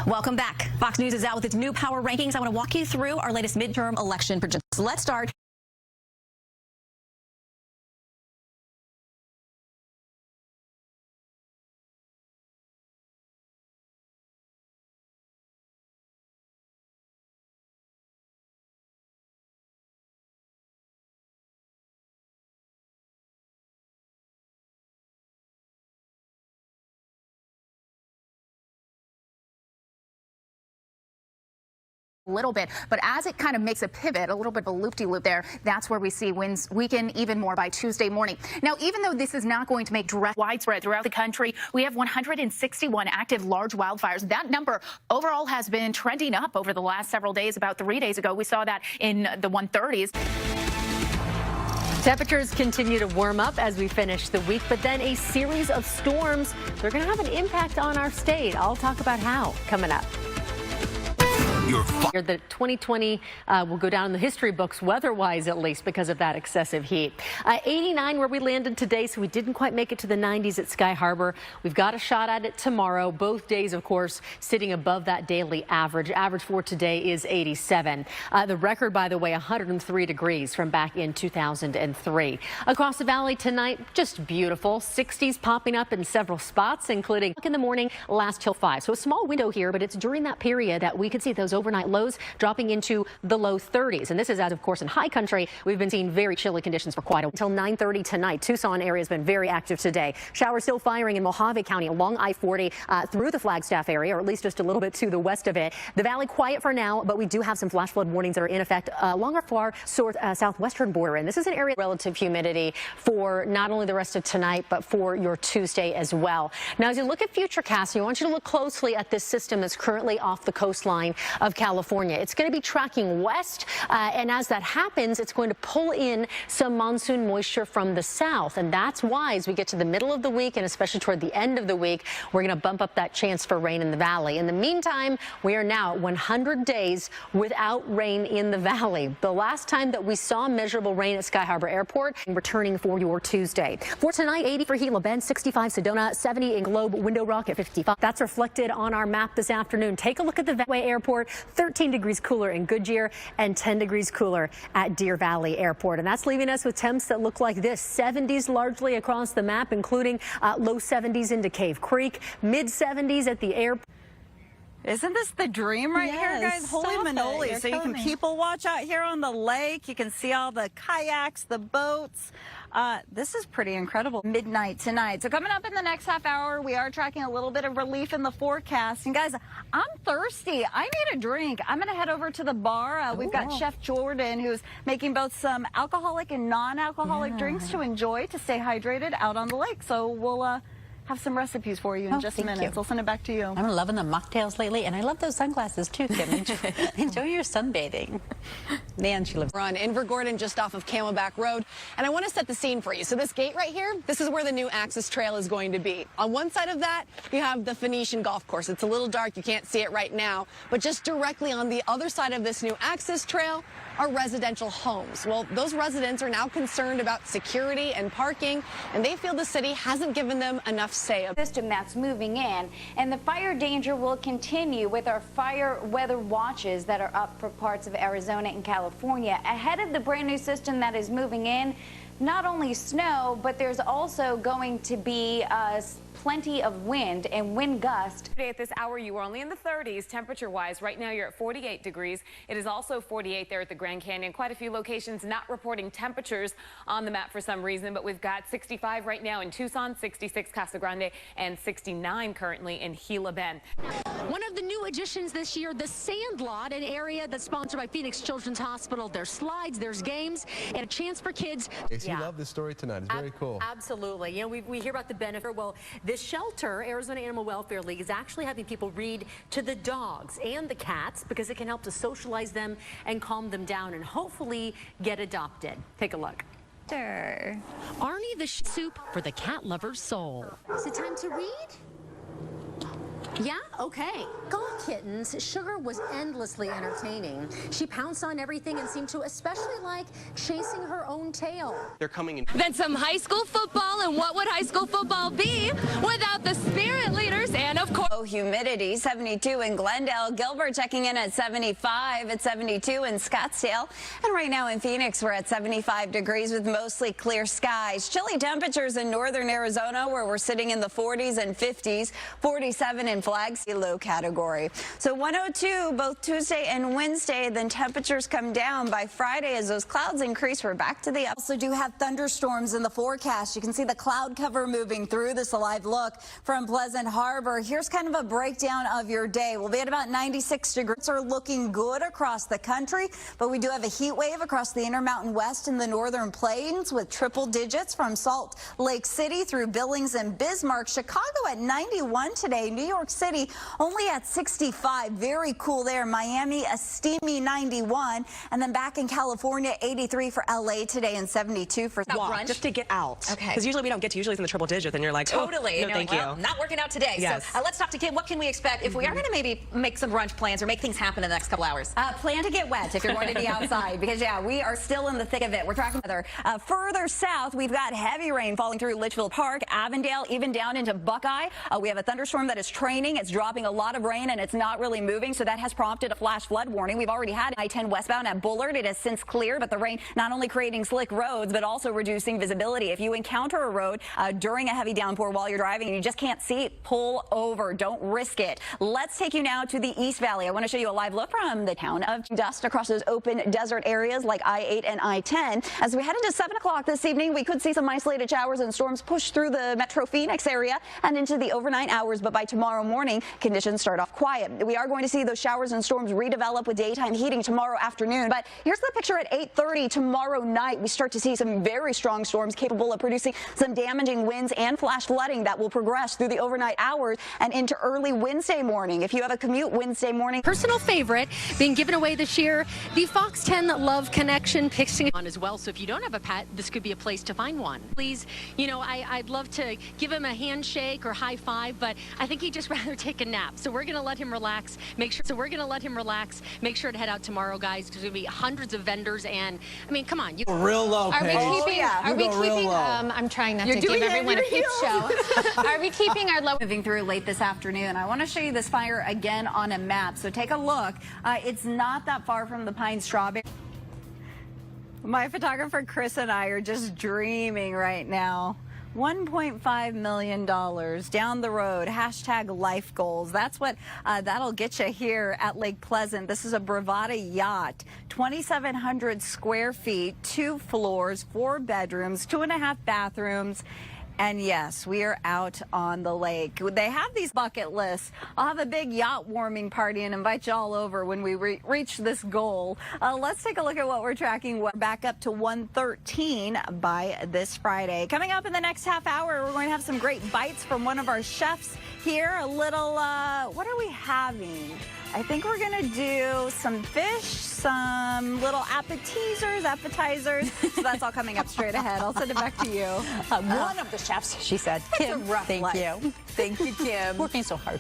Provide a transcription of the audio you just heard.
Welcome back. Fox News is out with its new power rankings. I want to walk you through our latest midterm election projections. So let's start. Little bit, but as it kind of makes a pivot, a little bit of a loop-de-loop there, that's where we see winds weaken even more by Tuesday morning. Now, even though this is not going to make direct widespread throughout the country, we have 161 active large wildfires. That number overall has been trending up over the last several days. About 3 days ago, we saw that in the 130s. Temperatures continue to warm up as we finish the week, but then a series of storms, they're going to have an impact on our state. I'll talk about how coming up. The 2020 will go down in the history books, weather-wise at least, because of that excessive heat. 89 where we landed today, so we didn't quite make it to the 90s at Sky Harbor. We've got a shot at it tomorrow. Both days, of course, sitting above that daily average. Average for today is 87. The record, by the way, 103 degrees from back in 2003. Across the valley tonight, just beautiful. 60s popping up in several spots, including in the morning, last till 5. So a small window here, but it's during that period that we could see those overnight lows dropping into the low 30s. And this is as, of course, in high country. We've been seeing very chilly conditions for quite a while. Until 9:30 tonight. Tucson area has been very active today. Showers still firing in Mojave County along I-40 through the Flagstaff area, or at least just a little bit to the west of it. The valley quiet for now, but we do have some flash flood warnings that are in effect along our far southwestern border. And this is an area of relative humidity for not only the rest of tonight, but for your Tuesday as well. Now, as you look at futurecast, I want you to look closely at this system that's currently off the coastline of California. It's going to be tracking west, and as that happens, it's going to pull in some monsoon moisture from the south, and that's why as we get to the middle of the week, and especially toward the end of the week, we're going to bump up that chance for rain in the valley. In the meantime, we are now at 100 days without rain in the valley. The last time that we saw measurable rain at Sky Harbor Airport, returning for your Tuesday. For tonight, 80 for Gila Bend, 65 Sedona, 70 in Globe, Window Rock at 55. That's reflected on our map this afternoon. Take a look at the Valley Airport. 13 degrees cooler in Goodyear and 10 degrees cooler at Deer Valley Airport. And that's leaving us with temps that look like this. 70s largely across the map, including low 70s into Cave Creek, mid 70s at the airport. Isn't this the dream right here, guys? Holy manoli. So you can people watch out here on the lake. You can see all the kayaks, the boats. This is pretty incredible. Midnight tonight. So coming up in the next half hour, we are tracking a little bit of relief in the forecast. And guys, I'm thirsty. I need a drink. I'm going to head over to the bar. We've got Chef Jordan, who's making both some alcoholic and non-alcoholic drinks to enjoy, to stay hydrated out on the lake. So we'll have some recipes for you in just a minute. So I'll send it back to you. I'm loving the mocktails lately, and I love those sunglasses too, Kim. Enjoy your sunbathing. Man, she lives. We're on Inver Gordon, just off of Camelback Road, and I want to set the scene for you. So this gate right here, this is where the new Access Trail is going to be. On one side of that, you have the Phoenician Golf Course. It's a little dark, you can't see it right now, but just directly on the other side of this new Access Trail are residential homes. Well, those residents are now concerned about security and parking, and they feel the city hasn't given them enough say. System that's moving in, and the fire danger will continue with our fire weather watches that are up for parts of Arizona and California ahead of the brand new system that is moving in. Not only snow, but there's also going to be plenty of wind and wind gusts. Today at this hour, you were only in the 30s temperature-wise. Right now, you're at 48 degrees. It is also 48 there at the Grand Canyon. Quite a few locations not reporting temperatures on the map for some reason, but we've got 65 right now in Tucson, 66 Casa Grande, and 69 currently in Gila Bend. One of the new additions this year, the Sandlot, an area that's sponsored by Phoenix Children's Hospital. There's slides, there's games, and a chance for kids. You love this story tonight. It's very cool. Absolutely. You know, we hear about the benefit. Well, this shelter, Arizona Animal Welfare League, is actually having people read to the dogs and the cats because it can help to socialize them and calm them down and hopefully get adopted. Take a look. Sure. Arnie the soup for the cat lover's soul. Is it time to read? Yeah, okay. Golf Kittens, Sugar was endlessly entertaining. She pounced on everything and seemed to especially like chasing her own tail. They're coming in. Then some high school football, and what would high school football be without the spirit leaders and, of course, low humidity. 72 in Glendale. Gilbert checking in at 75. At 72 in Scottsdale. And right now in Phoenix, we're at 75 degrees with mostly clear skies. Chilly temperatures in northern Arizona, where we're sitting in the 40s and 50s. 47 in Flagstaff, low category. So 102 both Tuesday and Wednesday. Then temperatures come down by Friday as those clouds increase. We're back to the up. Also do have thunderstorms in the forecast. You can see the cloud cover moving through this live look from Pleasant Harbor. Here's kind of a breakdown of your day. We'll be at about 96 degrees. Are looking good across the country, but we do have a heat wave across the Intermountain West and the Northern Plains with triple digits from Salt Lake City through Billings and Bismarck. Chicago at 91 today. New York City only at 65. Very cool there. Miami a steamy 91. And then back in California, 83 for LA today and 72 for walk, just to get out. Okay. Because usually we don't get to. Usually it's in the triple digits, and you're like, totally. Oh, no, thank you. Not working out today. Yes. So let's talk to Kim. What can we expect if we are going to maybe make some brunch plans or make things happen in the next couple hours? Plan to get wet if you're going to be outside because, yeah, we are still in the thick of it. We're tracking weather. Further south, we've got heavy rain falling through Litchfield Park, Avondale, even down into Buckeye. We have a thunderstorm that is training. It's dropping a lot of rain, and it's not really moving, so that has prompted a flash flood warning. We've already had I-10 westbound at Bullard. It has since cleared, but the rain not only creating slick roads, but also reducing visibility. If you encounter a road during a heavy downpour while you're driving and you just can't see, pull over. Don't risk it. Let's take you now to the East Valley. I want to show you a live look from the town of dust across those open desert areas like I-8 and I-10. As we head into 7 o'clock this evening, we could see some isolated showers and storms push through the Metro Phoenix area and into the overnight hours, but by tomorrow morning, conditions start off quiet. We are going to see those showers and storms redevelop with daytime heating tomorrow afternoon, but here's the picture at 8:30 tomorrow night. We start to see some very strong storms capable of producing some damaging winds and flash flooding that will progress through the overnight hours and into early Wednesday morning. If you have a commute Wednesday morning. Personal favorite being given away this year, the Fox 10 Love Connection picking on as well. So if you don't have a pet, this could be a place to find one. Please, you know, I'd love to give him a handshake or high five, but I think he'd just rather take a nap. So we're going to let him relax. Make sure to head out tomorrow, guys, because there'll be hundreds of vendors. And I mean, come on, you real low. Are we keeping? Are we keeping? I'm trying not to give everyone a peep show. Are we keeping our low? Moving through late this afternoon. I want to show you this fire again on a map. So take a look. It's not that far from the Pine Strawberry. My photographer Chris and I are just dreaming right now. $1.5 million down the road. Hashtag life goals. That's what that'll get you here at Lake Pleasant. This is a Bravada yacht, 2,700 square feet, 2 floors, 4 bedrooms, 2.5 bathrooms. And yes, we are out on the lake. They have these bucket lists. I'll have a big yacht warming party and invite you all over when we reach this goal. Let's take a look at what we're tracking. Back up to 113 by this Friday. Coming up in the next half hour, we're going to have some great bites from one of our chefs here. A little, what are we having? I think we're going to do some fish, some little appetizers. So that's all coming up straight ahead. I'll send it back to you. One of the chefs, she said. Kim, Thank you. Working so hard.